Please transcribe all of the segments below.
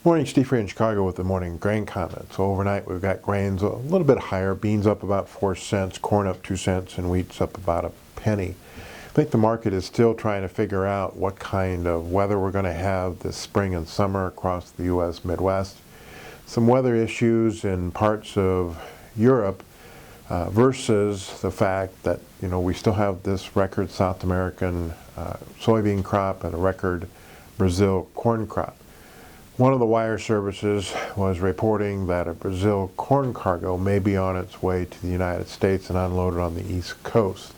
Morning, Steve here in Chicago with the morning grain comment. So overnight we've got grains a little bit higher, beans up about 4 cents, corn up 2 cents, and wheat's up about a penny. I think the market is still trying to figure out what kind of weather we're going to have this spring and summer across the U.S. Midwest. Some weather issues in parts of Europe versus the fact that we still have this record South American soybean crop and a record Brazil corn crop. One of the wire services was reporting that a Brazil corn cargo may be on its way to the United States and unloaded on the East Coast.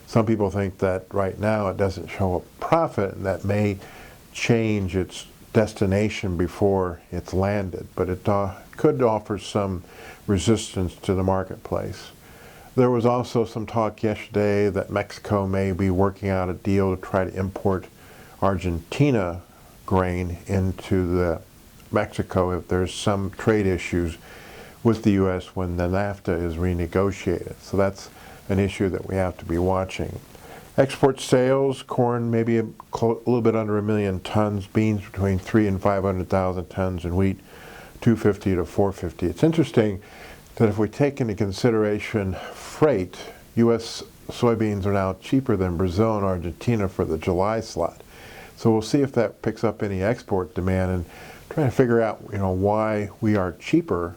Some people think that right now it doesn't show a profit and that may change its destination before it's landed, but it could offer some resistance to the marketplace. There was also some talk yesterday that Mexico may be working out a deal to try to import Argentina grain into Mexico if there's some trade issues with the U.S. when the NAFTA is renegotiated. So that's an issue that we have to be watching. Export sales, corn maybe a little bit under 1 million tons, beans between 300,000 and 500,000 tons, and wheat 250 to 450. It's interesting that if we take into consideration freight, U.S. soybeans are now cheaper than Brazil and Argentina for the July slot. So we'll see if that picks up any export demand and try to figure out why we are cheaper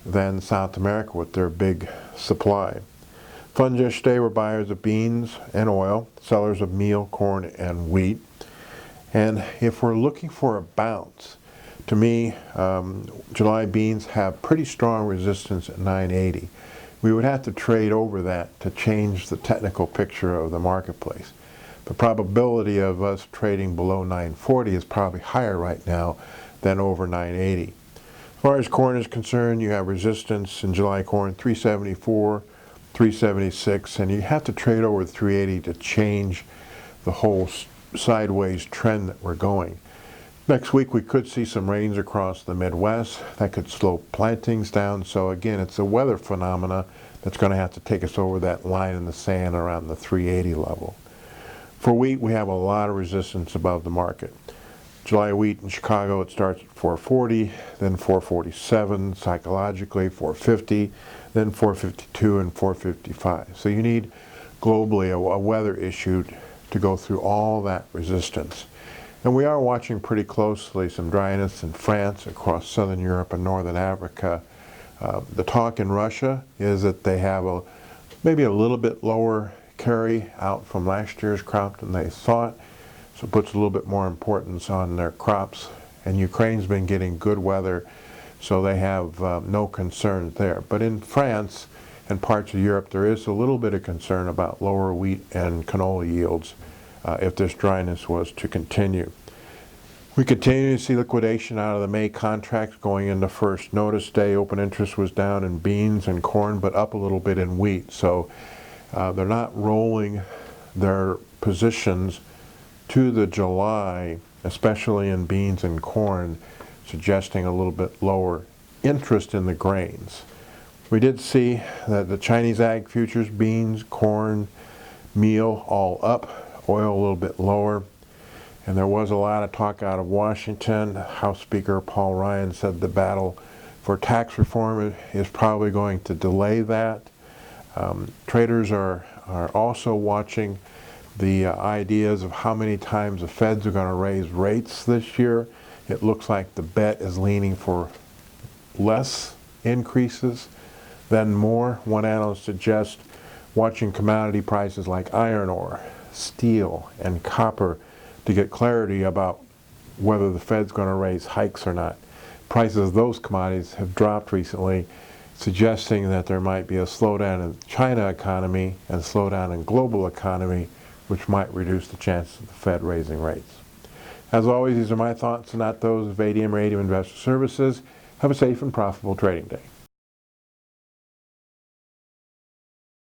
than South America with their big supply. Funds yesterday were buyers of beans and oil, sellers of meal, corn, and wheat. And if we're looking for a bounce, to me, July beans have pretty strong resistance at 980. We would have to trade over that to change the technical picture of the marketplace. The probability of us trading below 940 is probably higher right now than over 980. As far as corn is concerned, you have resistance in July corn 374, 376, and you have to trade over 380 to change the whole sideways trend that we're going. Next week we could see some rains across the Midwest. That could slow plantings down. So again, it's a weather phenomena that's going to have to take us over that line in the sand around the 380 level. For wheat, we have a lot of resistance above the market. July wheat in Chicago, it starts at 440, then 447, psychologically 450, then 452 and 455. So you need globally a weather issue to go through all that resistance. And we are watching pretty closely some dryness in France, across southern Europe and northern Africa. The talk in Russia is that they have maybe a little bit lower carry out from last year's crop than they thought, so it puts a little bit more importance on their crops. And Ukraine's been getting good weather, so they have no concerns there. But in France and parts of Europe, there is a little bit of concern about lower wheat and canola yields if this dryness was to continue. We continue to see liquidation out of the May contracts going into first notice day. Open interest was down in beans and corn, but up a little bit in wheat. So they're not rolling their positions to the July, especially in beans and corn, suggesting a little bit lower interest in the grains. We did see that the Chinese ag futures, beans, corn, meal, all up, oil a little bit lower. And there was a lot of talk out of Washington. House Speaker Paul Ryan said the battle for tax reform is probably going to delay that. Traders are also watching the ideas of how many times the Feds are going to raise rates this year. It looks like the bet is leaning for less increases than more. One analyst suggests watching commodity prices like iron ore, steel, and copper to get clarity about whether the Fed's going to raise hikes or not. Prices of those commodities have dropped recently, suggesting that there might be a slowdown in the China economy and a slowdown in global economy, which might reduce the chances of the Fed raising rates. As always, these are my thoughts and not those of ADM or ADM Investor Services. Have a safe and profitable trading day.